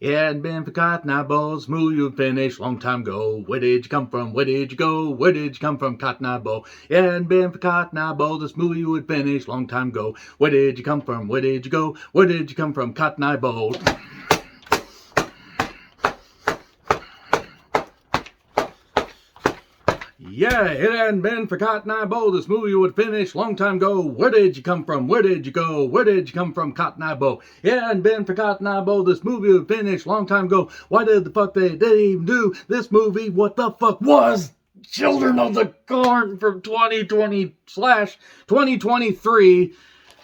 It hadn't been for Cotton Eye Bo, the movie would finish long time ago. Where did you come from? Where did you go? Where did you come from, Cotton Eye Bo? It hadn't been for Cotton Eye Bo, this movie would finish long time ago. Where did you come from? Where did you go? Where did you come from, Cotton Eye Bo? Yeah, it hadn't been for Cotton Eye Bo, this movie would finish long time ago. Where did you come from? Where did you go? Where did you come from, Cotton Eye Bo? It hadn't been for Cotton Eye Bo, this movie would finish long time ago. Why did the fuck they even do this movie? What the fuck was Children of the Corn from 2020/2023? It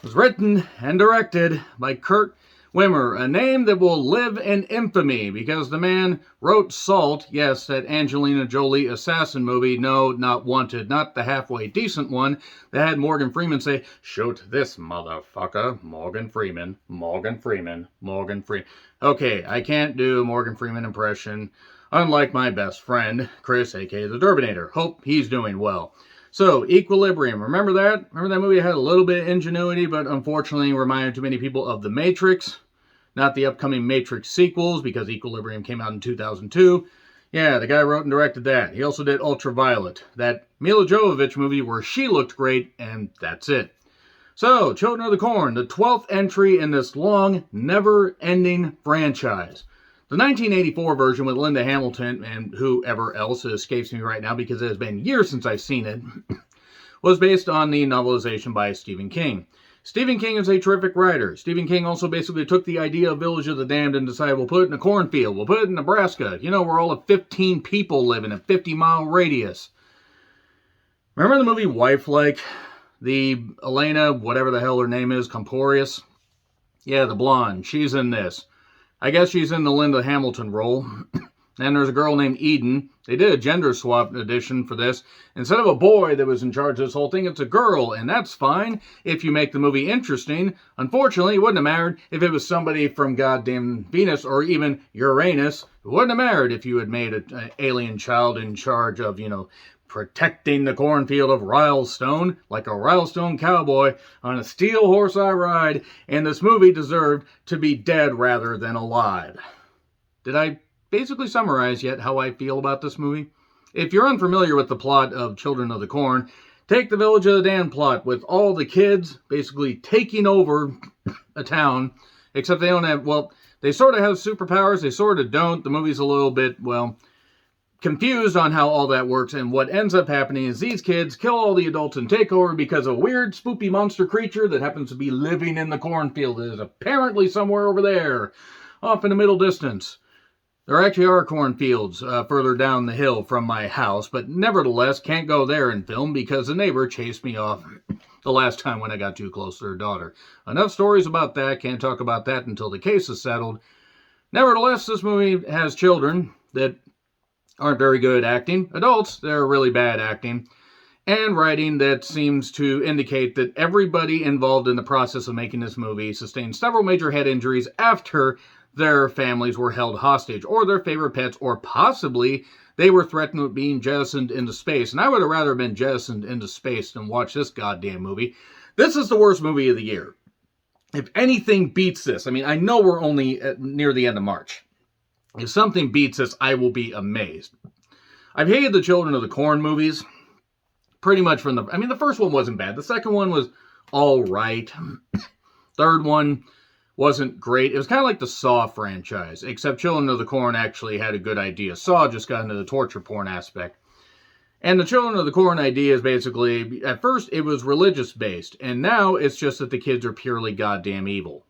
was written and directed by Kurt Wimmer, a name that will live in infamy because the man wrote Salt, yes, that Angelina Jolie assassin movie, no, not Wanted, not the halfway decent one that had Morgan Freeman say, "Shoot this motherfucker, Morgan Freeman, Morgan Freeman, Morgan Freeman." Okay, I can't do Morgan Freeman impression, unlike my best friend, Chris, aka the Durbinator. Hope he's doing well. So, Equilibrium, remember that? Remember that movie had a little bit of ingenuity, but unfortunately reminded too many people of The Matrix. Not the upcoming Matrix sequels, because Equilibrium came out in 2002. Yeah, the guy wrote and directed that. He also did Ultraviolet, that Mila Jovovich movie where she looked great, and that's it. So, Children of the Corn, the 12th entry in this long, never-ending franchise. The 1984 version with Linda Hamilton, and whoever else, it escapes me right now because it has been years since I've seen it, was based on the novelization by Stephen King. Stephen King is a terrific writer. Stephen King also basically took the idea of Village of the Damned and decided we'll put it in a cornfield. We'll put it in Nebraska. You know, where all of 15 people live in a 50-mile radius. Remember the movie Wifelike? The Elena, whatever the hell her name is, Comporius? Yeah, the blonde. She's in this. I guess she's in the Linda Hamilton role. And there's a girl named Eden. They did a gender swap edition for this. Instead of a boy that was in charge of this whole thing, it's a girl. And that's fine if you make the movie interesting. Unfortunately, it wouldn't have mattered if it was somebody from goddamn Venus or even Uranus. It wouldn't have mattered if you had made an alien child in charge of, protecting the cornfield of Rylestone, like a Rylestone cowboy on a steel horse I ride. And this movie deserved to be dead rather than alive. Did I basically summarize yet how I feel about this movie? If you're unfamiliar with the plot of Children of the Corn, take the Village of the Damned plot with all the kids basically taking over a town, except they don't have, they sort of have superpowers, they sort of don't. The movie's a little bit, confused on how all that works, and what ends up happening is these kids kill all the adults and take over because a weird, spoopy monster creature that happens to be living in the cornfield is apparently somewhere over there, off in the middle distance. There actually are cornfields further down the hill from my house, but nevertheless can't go there and film because the neighbor chased me off the last time when I got too close to her daughter. Enough stories about that. Can't talk about that until the case is settled. Nevertheless, this movie has children that aren't very good at acting. Adults, they're really bad acting. And writing that seems to indicate that everybody involved in the process of making this movie sustained several major head injuries after their families were held hostage, or their favorite pets, or possibly they were threatened with being jettisoned into space. And I would have rather been jettisoned into space than watch this goddamn movie. This is the worst movie of the year. If anything beats this, I know we're only near the end of March. If something beats this, I will be amazed. I've hated the Children of the Corn movies pretty much from the first one wasn't bad. The second one was all right. Third one wasn't great. It was kind of like the Saw franchise, except Children of the Corn actually had a good idea. Saw just got into the torture porn aspect. And the Children of the Corn idea is basically, at first it was religious based, and now it's just that the kids are purely goddamn evil.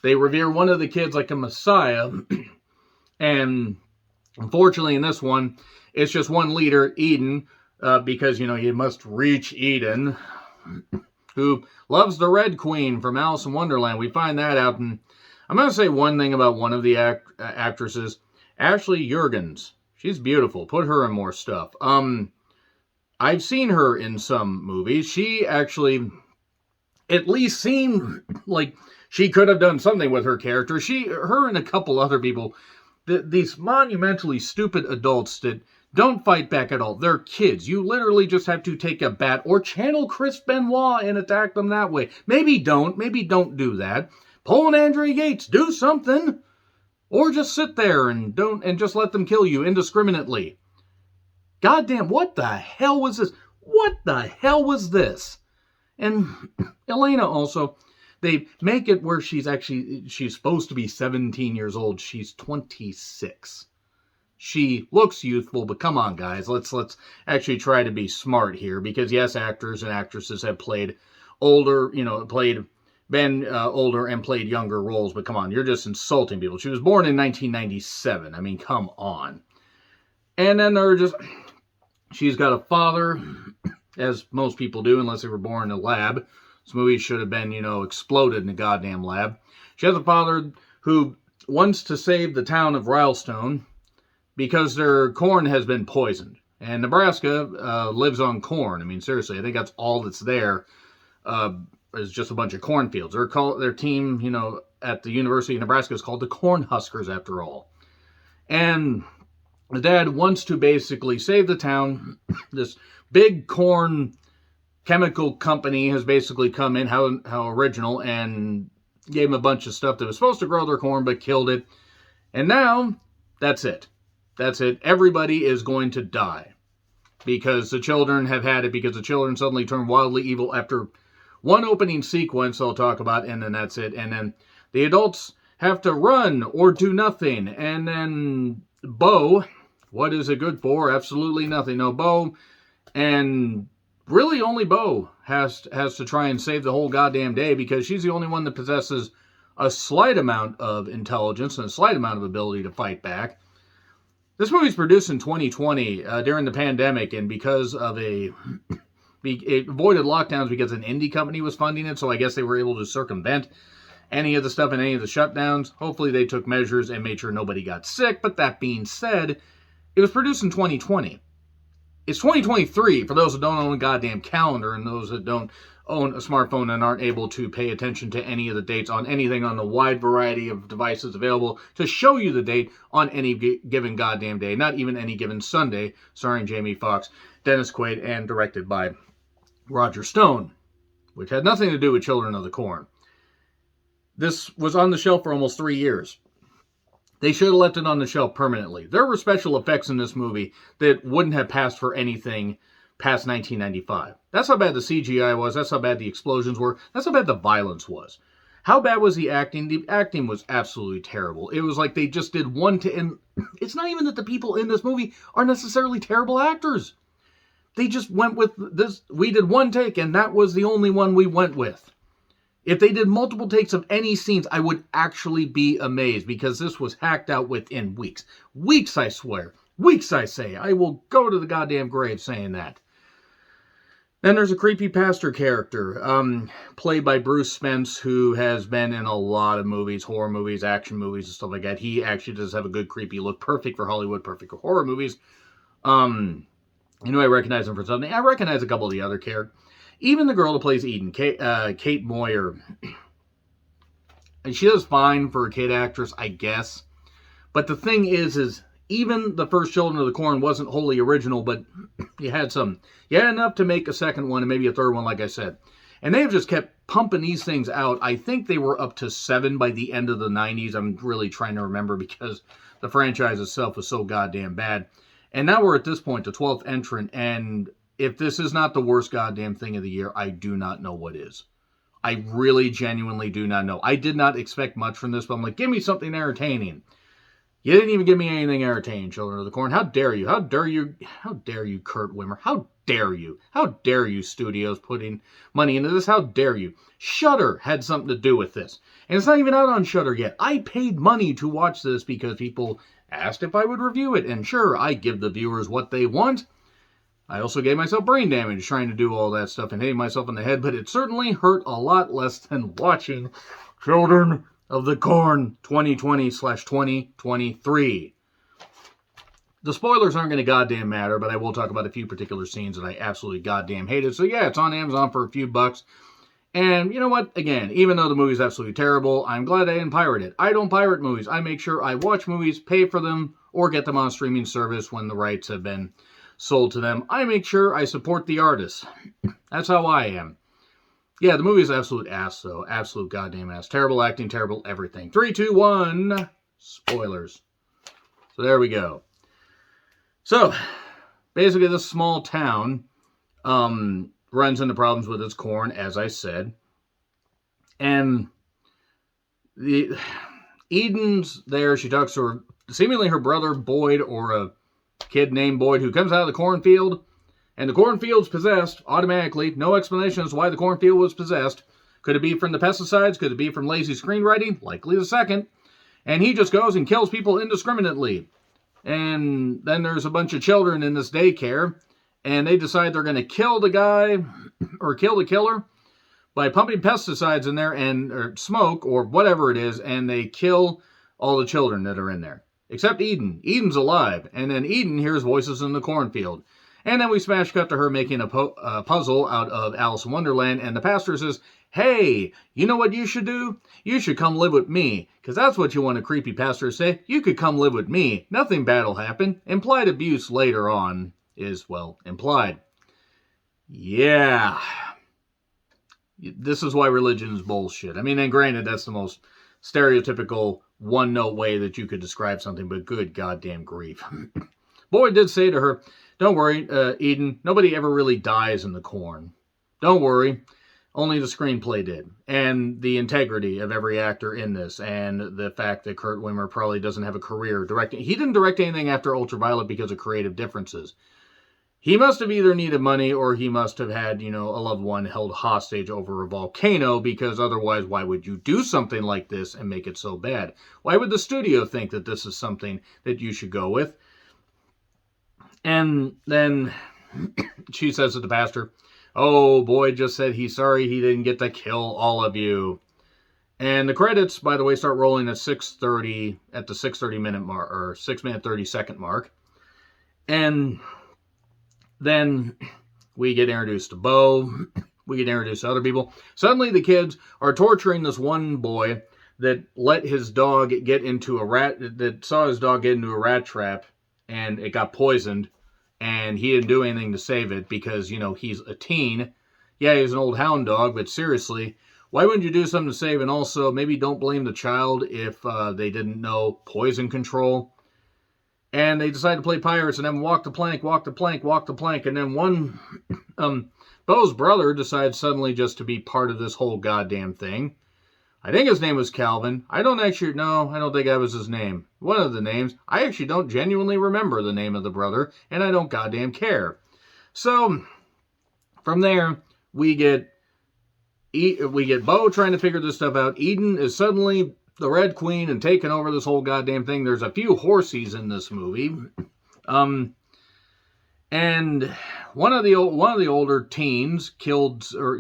They revere one of the kids like a messiah, and unfortunately in this one, it's just one leader, Eden, because, you must reach Eden, who loves the Red Queen from Alice in Wonderland. We find that out. And I'm going to say one thing about one of the actresses, Ashley Juergens. She's beautiful. Put her in more stuff. I've seen her in some movies. She actually at least seemed like she could have done something with her character. Her and a couple other people, these monumentally stupid adults that don't fight back at all. They're kids. You literally just have to take a bat or channel Chris Benoit and attack them that way. Maybe don't do that. Pull an Andrea Yates. Do something. Or just sit there and just let them kill you indiscriminately. Goddamn, what the hell was this? What the hell was this? And Elena also, they make it where she's supposed to be 17 years old. She's 26. She looks youthful, but come on, guys, let's actually try to be smart here, because yes, actors and actresses have played older, been older and played younger roles, but come on, you're just insulting people. She was born in 1997. I mean, come on. And then she's got a father, as most people do, unless they were born in a lab. This movie should have been, exploded in a goddamn lab. She has a father who wants to save the town of Rylestone because their corn has been poisoned. And Nebraska lives on corn. I mean, seriously, I think that's all that's there, is just a bunch of cornfields. Their team, at the University of Nebraska is called the Cornhuskers, after all. And the dad wants to basically save the town. This big corn chemical company has basically come in, how original, and gave them a bunch of stuff that was supposed to grow their corn, but killed it. And now, that's it. That's it. Everybody is going to die. Because the children have had it, because the children suddenly turn wildly evil after one opening sequence I'll talk about, and then that's it. And then the adults have to run or do nothing. And then Bo, what is it good for? Absolutely nothing. No, Bo, and really only Bo has to try and save the whole goddamn day, because she's the only one that possesses a slight amount of intelligence and a slight amount of ability to fight back. This movie's produced in 2020 during the pandemic, and because of it avoided lockdowns because an indie company was funding it, so I guess they were able to circumvent any of the stuff and any of the shutdowns. Hopefully they took measures and made sure nobody got sick, but that being said, it was produced in 2020. It's 2023 for those that don't own a goddamn calendar and those that don't own a smartphone and aren't able to pay attention to any of the dates on anything on the wide variety of devices available to show you the date on any given goddamn day, not even any given Sunday, starring Jamie Foxx, Dennis Quaid, and directed by Roger Stone, which had nothing to do with Children of the Corn. This was on the shelf for almost 3 years. They should have left it on the shelf permanently. There were special effects in this movie that wouldn't have passed for anything past 1995. That's how bad the CGI was. That's how bad the explosions were. That's how bad the violence was. How bad was the acting? The acting was absolutely terrible. It was like they just did one take. And it's not even that the people in this movie are necessarily terrible actors. They just went with this. We did one take, and that was the only one we went with. If they did multiple takes of any scenes, I would actually be amazed, because this was hacked out within weeks. Weeks, I swear. Weeks, I say. I will go to the goddamn grave saying that. Then there's a creepy pastor character, played by Bruce Spence, who has been in a lot of movies, horror movies, action movies, and stuff like that. He actually does have a good creepy look, perfect for Hollywood, perfect for horror movies. I recognize him for something. I recognize a couple of the other characters. Even the girl that plays Eden, Kate Moyer, and she does fine for a kid actress, I guess. But the thing is even the first Children of the Corn wasn't wholly original, but you had enough to make a second one and maybe a third one, like I said. And they've just kept pumping these things out. I think they were up to 7 by the end of the 90s. I'm really trying to remember, because the franchise itself was so goddamn bad. And now we're at this point, the 12th entrant, and if this is not the worst goddamn thing of the year, I do not know what is. I really genuinely do not know. I did not expect much from this, but I'm like, give me something entertaining. You didn't even give me anything entertaining, Children of the Corn. How dare you? How dare you? How dare you, Kurt Wimmer? How dare you? How dare you, studios, putting money into this? How dare you? Shudder had something to do with this. And it's not even out on Shudder yet. I paid money to watch this because people asked if I would review it. And sure, I give the viewers what they want. I also gave myself brain damage trying to do all that stuff and hitting myself in the head, but it certainly hurt a lot less than watching Children of the Corn 2020/2023. The spoilers aren't going to goddamn matter, but I will talk about a few particular scenes that I absolutely goddamn hated. So yeah, it's on Amazon for a few bucks. And you know what? Again, even though the movie's absolutely terrible, I'm glad I didn't pirate it. I don't pirate movies. I make sure I watch movies, pay for them, or get them on a streaming service when the rights have been sold to them. I make sure I support the artists. That's how I am. Yeah, the movie is absolute ass, though. Absolute goddamn ass. Terrible acting, terrible everything. 3, 2, 1. Spoilers. So there we go. So, basically this small town runs into problems with its corn, as I said. And Eden's there. She talks to seemingly her brother Boyd, or a kid named Boyd, who comes out of the cornfield. And the cornfield's possessed automatically. No explanation as to why the cornfield was possessed. Could it be from the pesticides? Could it be from lazy screenwriting? Likely the second. And he just goes and kills people indiscriminately. And then there's a bunch of children in this daycare. And they decide they're going to kill the guy, or kill the killer, by pumping pesticides in there, or smoke, or whatever it is. And they kill all the children that are in there. Except Eden. Eden's alive. And then Eden hears voices in the cornfield. And then we smash cut to her making a puzzle out of Alice in Wonderland. And the pastor says, hey, you know what you should do? You should come live with me. Because that's what you want a creepy pastor to say. You could come live with me. Nothing bad will happen. Implied abuse later on is, well, implied. Yeah. This is why religion is bullshit. I mean, and granted, that's the most stereotypical one-note way that you could describe something. But good goddamn grief. Boyd did say to her, don't worry, Eden, nobody ever really dies in the corn. Don't worry, only the screenplay did. And the integrity of every actor in this, and the fact that Kurt Wimmer probably doesn't have a career directing. He didn't direct anything after Ultraviolet because of creative differences. He must have either needed money, or he must have had, a loved one held hostage over a volcano, because otherwise, why would you do something like this and make it so bad? Why would the studio think that this is something that you should go with? And then she says to the pastor, oh, Boyd just said he's sorry he didn't get to kill all of you. And the credits, by the way, start rolling at 6:30, at the 6:30 minute mark, or 6 minute 30 second mark. And then we get introduced to Bo. We get introduced to other people. Suddenly the kids are torturing this one boy that let his dog get into that saw his dog get into a rat trap. And it got poisoned, and he didn't do anything to save it because, he's a teen. Yeah, he's an old hound dog, but seriously, why wouldn't you do something to save? And also, maybe don't blame the child if they didn't know poison control. And they decide to play pirates and then walk the plank. And then one, Bo's brother decides suddenly just to be part of this whole goddamn thing. I think his name was Calvin. I don't think that was his name. One of the names. I actually don't genuinely remember the name of the brother, and I don't goddamn care. So, from there, we get Bo trying to figure this stuff out. Eden is suddenly the Red Queen and taking over this whole goddamn thing. There's a few horsies in this movie. And one of the older teens killed, or,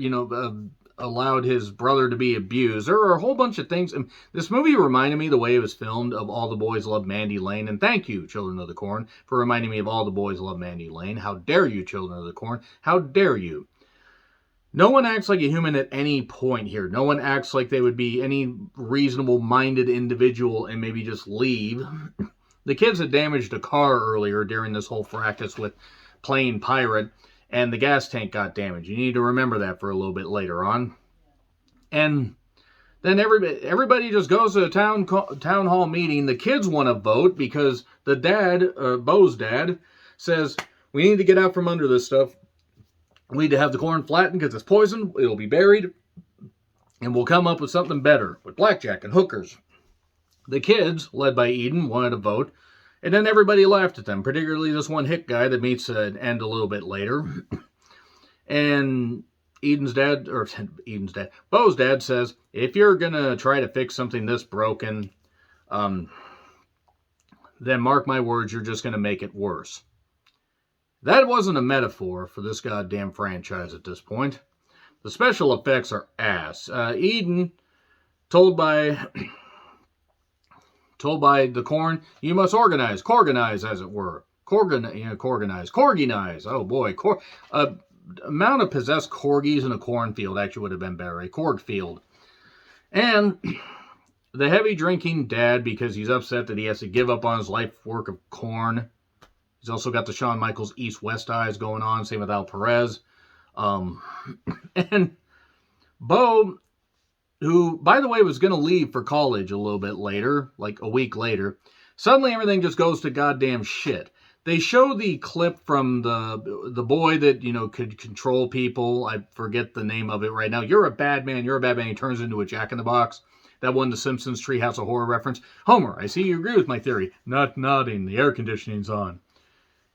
allowed his brother to be abused. There are a whole bunch of things. And this movie reminded me, the way it was filmed, of All the Boys Love Mandy Lane. And thank you, Children of the Corn, for reminding me of All the Boys Love Mandy Lane. How dare you, Children of the Corn? How dare you? No one acts like a human at any point here. No one acts like they would be any reasonable-minded individual and maybe just leave. The kids had damaged a car earlier during this whole fracas with playing pirate, and the gas tank got damaged. You need to remember that for a little bit later on. And then everybody just goes to a town hall meeting. The kids want to vote because the dad, Bo's dad, says, we need to get out from under this stuff. We need to have the corn flattened because it's poison. It'll be buried. And we'll come up with something better with blackjack and hookers. The kids, led by Eden, wanted to vote. And then everybody laughed at them, particularly this one hick guy that meets an end a little bit later. And Bo's dad says, if you're going to try to fix something this broken, then mark my words, you're just going to make it worse. That wasn't a metaphor for this goddamn franchise at this point. The special effects are ass. Eden, told by the corn, you must corganize, as it were. Corgienize. Oh boy, amount of possessed corgis in a cornfield actually would have been better. A cornfield. And the heavy drinking dad, because he's upset that he has to give up on his life work of corn. He's also got the Shawn Michaels East-West eyes going on. Same with Al Perez. And Bo who, by the way, was going to leave for college a little bit later, like a week later. Suddenly everything just goes to goddamn shit. They show the clip from the boy that, could control people. I forget the name of it right now. You're a bad man. You're a bad man. He turns into a jack-in-the-box. That one, The Simpsons Treehouse of Horror reference. Homer, I see you agree with my theory. Not nodding. The air conditioning's on.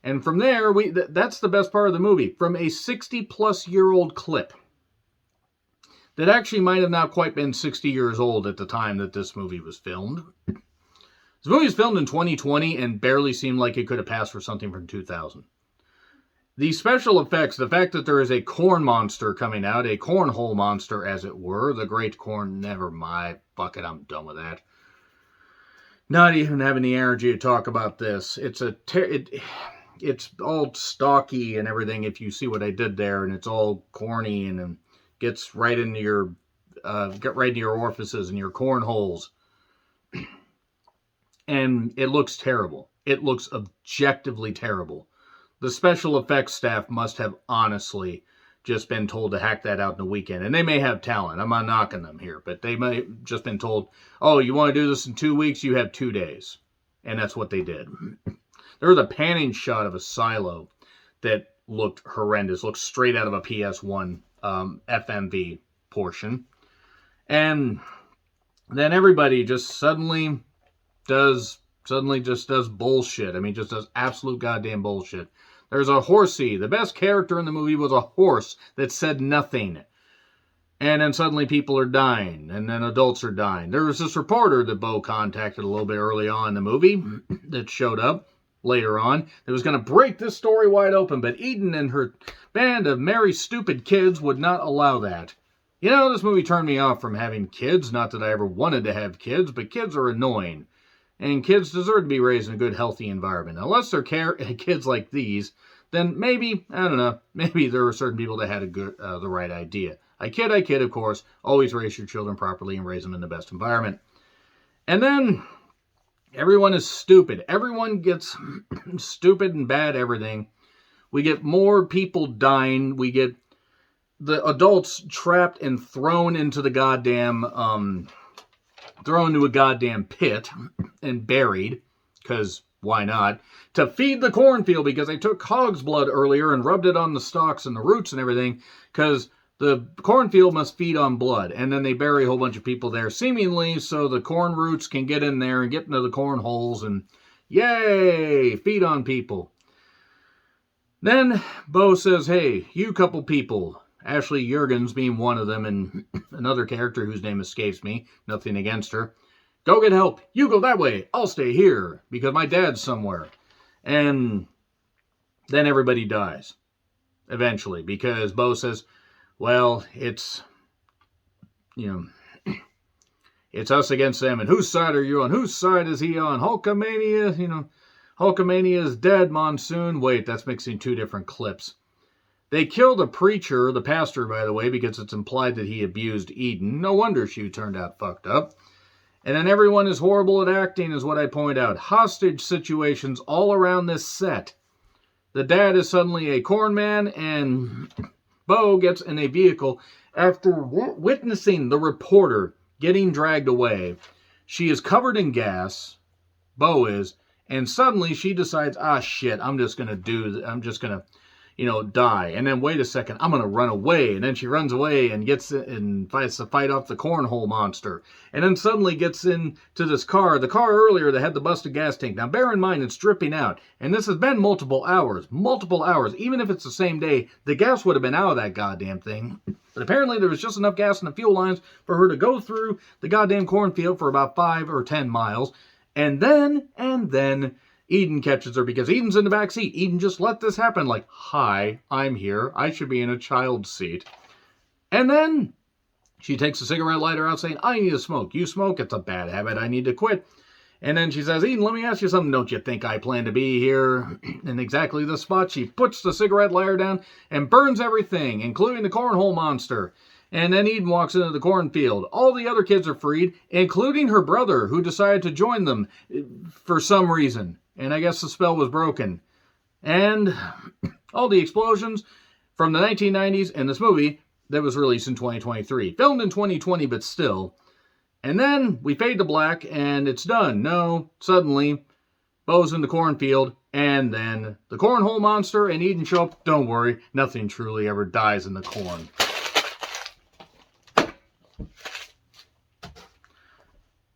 And from there, that's the best part of the movie. From a 60-plus-year-old clip that actually might have not quite been 60 years old at the time that this movie was filmed. This movie was filmed in 2020 and barely seemed like it could have passed for something from 2000. The special effects, the fact that there is a corn monster coming out, a cornhole monster, as it were, the great corn, never mind, fuck it, I'm done with that. Not even having the energy to talk about this. It's all stocky and everything, if you see what I did there, and it's all corny and gets right into your orifices and your cornholes. And it looks terrible. It looks objectively terrible. The special effects staff must have honestly just been told to hack that out in a weekend. And they may have talent. I'm not knocking them here. But they may have just been told, oh, you want to do this in 2 weeks? You have 2 days. And that's what they did. There was a panning shot of a silo that looked horrendous. Looked straight out of a PS1 FMV portion. And then everybody just suddenly just does bullshit. I mean, just does absolute goddamn bullshit. There's a horsey. The best character in the movie was a horse that said nothing. And then suddenly people are dying. And then adults are dying. There was this reporter that Bo contacted a little bit early on in the movie that showed up later on that was going to break this story wide open. But Eden and her band of merry, stupid kids would not allow that. This movie turned me off from having kids. Not that I ever wanted to have kids, but kids are annoying. And kids deserve to be raised in a good, healthy environment. Unless they're kids like these, then maybe, I don't know, maybe there were certain people that had the right idea. I kid, of course. Always raise your children properly and raise them in the best environment. And then, everyone is stupid. Everyone gets stupid and bad everything. We get more people dying. We get the adults trapped and thrown into the goddamn, thrown into a goddamn pit and buried, because why not, to feed the cornfield because they took hog's blood earlier and rubbed it on the stalks and the roots and everything, because the cornfield must feed on blood. And then they bury a whole bunch of people there, seemingly so the corn roots can get in there and get into the corn holes and yay, feed on people. Then Bo says, hey, you couple people, Ashley Juergens being one of them, and another character whose name escapes me, nothing against her, go get help. You go that way. I'll stay here because my dad's somewhere. And then everybody dies eventually because Bo says, well, it's us against them. And whose side are you on? Whose side is he on? Hulkamania, Hulkamania is dead, Monsoon. Wait, that's mixing two different clips. They kill the preacher, the pastor, by the way, because it's implied that he abused Eden. No wonder she turned out fucked up. And then everyone is horrible at acting, is what I point out. Hostage situations all around this set. The dad is suddenly a corn man, and Bo gets in a vehicle after witnessing the reporter getting dragged away. She is covered in gas, Bo is, and suddenly she decides, shit, I'm just going to die. And then wait a second, I'm going to run away. And then she runs away and gets and fights to fight off the cornhole monster. And then suddenly gets into this car, the car earlier that had the busted gas tank. Now bear in mind, it's dripping out. And this has been multiple hours. Even if it's the same day, the gas would have been out of that goddamn thing. But apparently there was just enough gas in the fuel lines for her to go through the goddamn cornfield for about 5 or 10 miles. And then Eden catches her because Eden's in the back seat. Eden just let this happen like, hi, I'm here. I should be in a child's seat. And then she takes a cigarette lighter out saying, I need to smoke. You smoke? It's a bad habit. I need to quit. And then she says, Eden, let me ask you something. Don't you think I plan to be here in exactly the spot? She puts the cigarette lighter down and burns everything, including the cornhole monster. And then Eden walks into the cornfield. All the other kids are freed, including her brother, who decided to join them for some reason. And I guess the spell was broken. And all the explosions from the 1990s in this movie that was released in 2023. Filmed in 2020, but still. And then we fade to black, and it's done. No, suddenly, Bo's in the cornfield, and then the cornhole monster and Eden show up. Don't worry, nothing truly ever dies in the corn.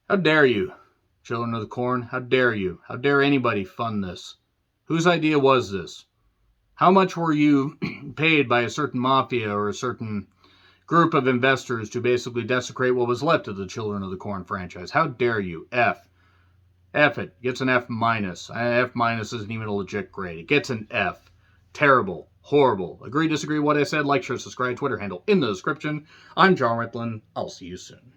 How dare you, children of the corn? How dare you? How dare anybody fund this? Whose idea was this? How much were you paid by a certain mafia or a certain group of investors to basically desecrate what was left of the Children of the Corn franchise? How dare you? F it. Gets an F minus. F minus isn't even a legit grade. It gets an F. Terrible. Horrible. Agree, disagree with what I said? Like, share, subscribe, Twitter handle in the description. I'm John Ritlin. I'll see you soon.